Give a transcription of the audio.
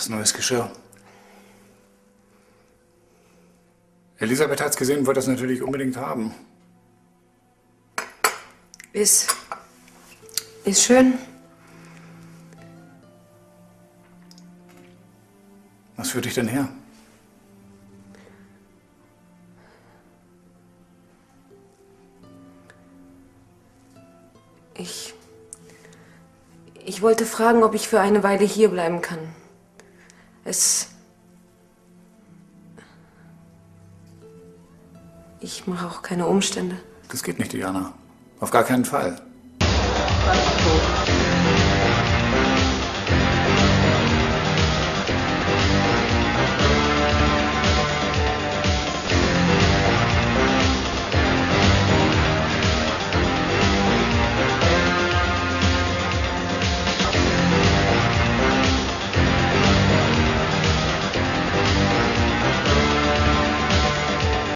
ist neues Geschirr. Elisabeth hat's gesehen und wollte das natürlich unbedingt haben. Ist schön. Was führt dich denn her? Ich wollte fragen, ob ich für eine Weile hier bleiben kann. Ich mache auch keine Umstände. Das geht nicht, Diana. Auf gar keinen Fall.